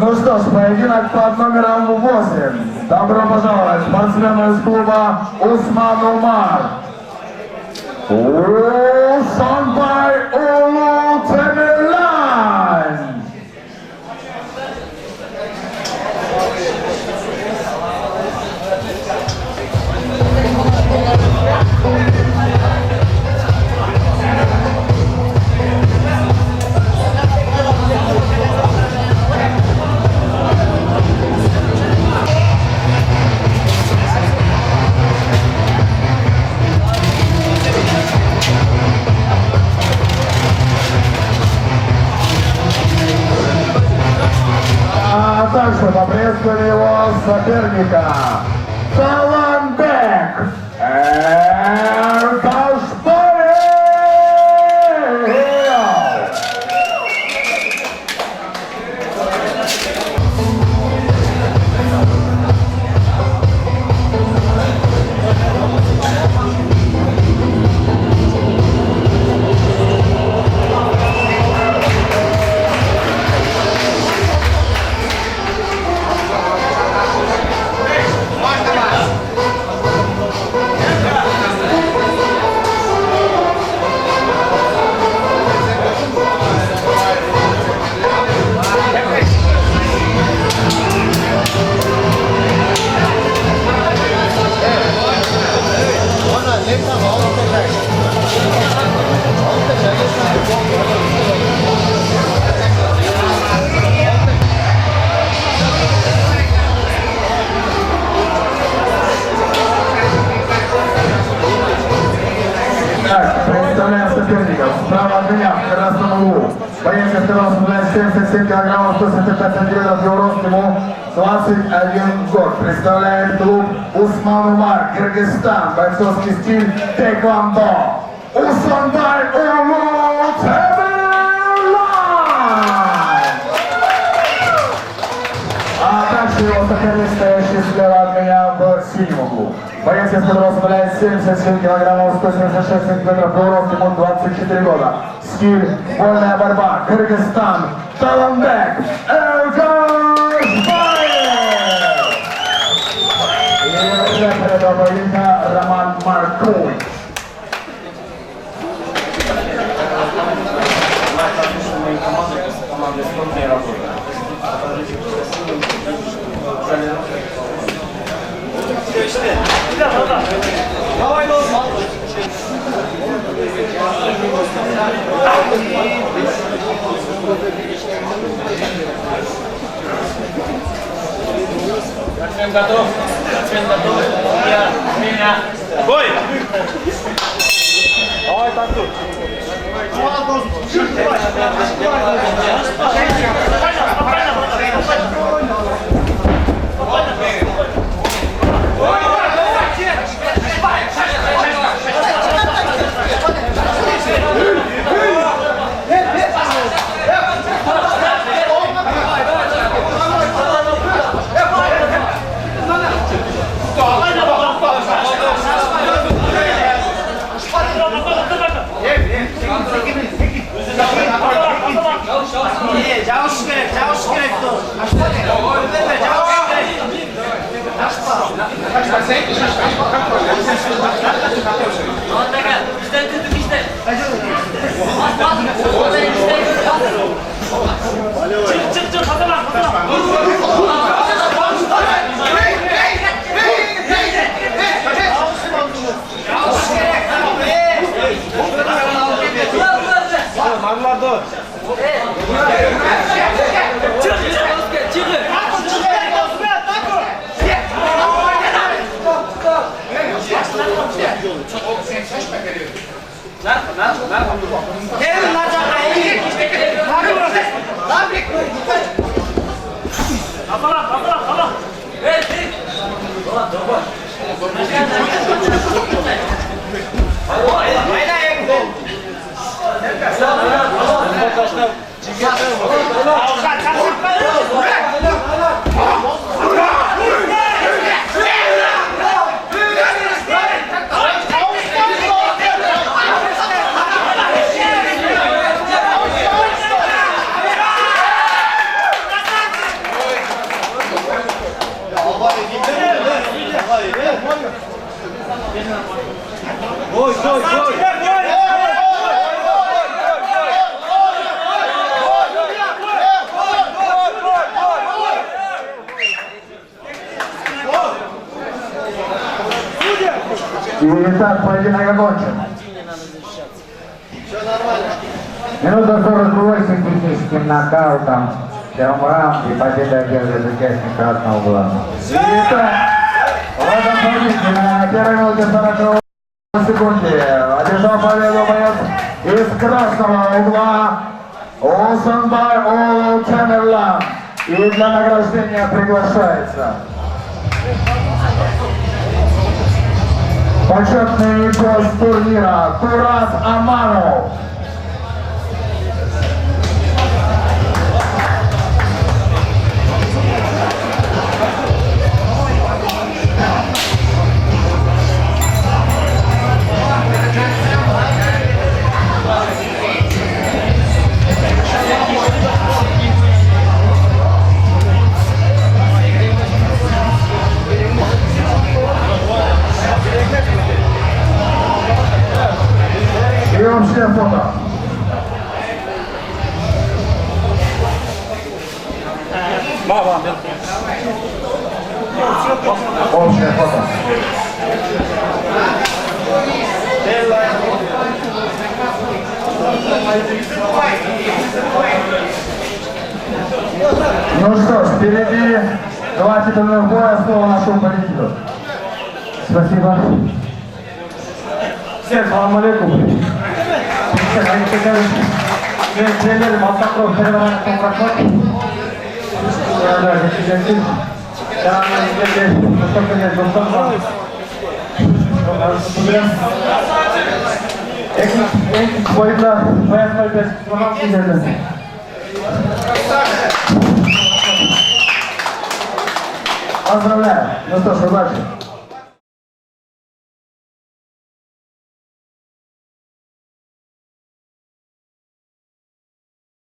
Ну что ж, поединок под номером 8. Добро пожаловать, спортсмены из клуба Усман Умар. Усанбай Улу Темирлан. Также поприветствуем его соперника Таланбек Эрташбаев. Представляем соперников. Справа от меня, в красном углу. Боец, который составляет 77 килограммов, 175 сантиметров, его рост, ему 21 год. Представляет клуб Усман Умар, Кыргызстан. Бойцовский стиль тэквондо. Усанбай Улу Темирлан. А также его соперник, стоящий слева от меня в синем углу. Боец, которого составляет 77 килограммов, 176 сантиметров, его рост, ему 24 года. Стиль вольная борьба. Кыргызстан. Таланбек Эрташбаев. И рефери этого поединка Роман Маркуй. Давай, Спортсмен готов. Спортсмен готов. Меня. Бой! Давай так тут. И так, поединок окончен. Минута 48 техническим нокаутом в первом раунде. Победа одерживает участник красного угла. Итак, в этом поединке на первой минуте 40 секунде одержал победу боец из красного угла Олсенбай Олл Чемберлен. И для награждения приглашается почетный гость турнира Турат Аманов. И общее фото. Общее фото. Ну что ж, впереди два титульных боя, слово нашему победителю. Спасибо. Всем салам алейкум. Тренер Малтаков переворачивает проход. Экс бойда, поздравляю. Ну что ж, удачи.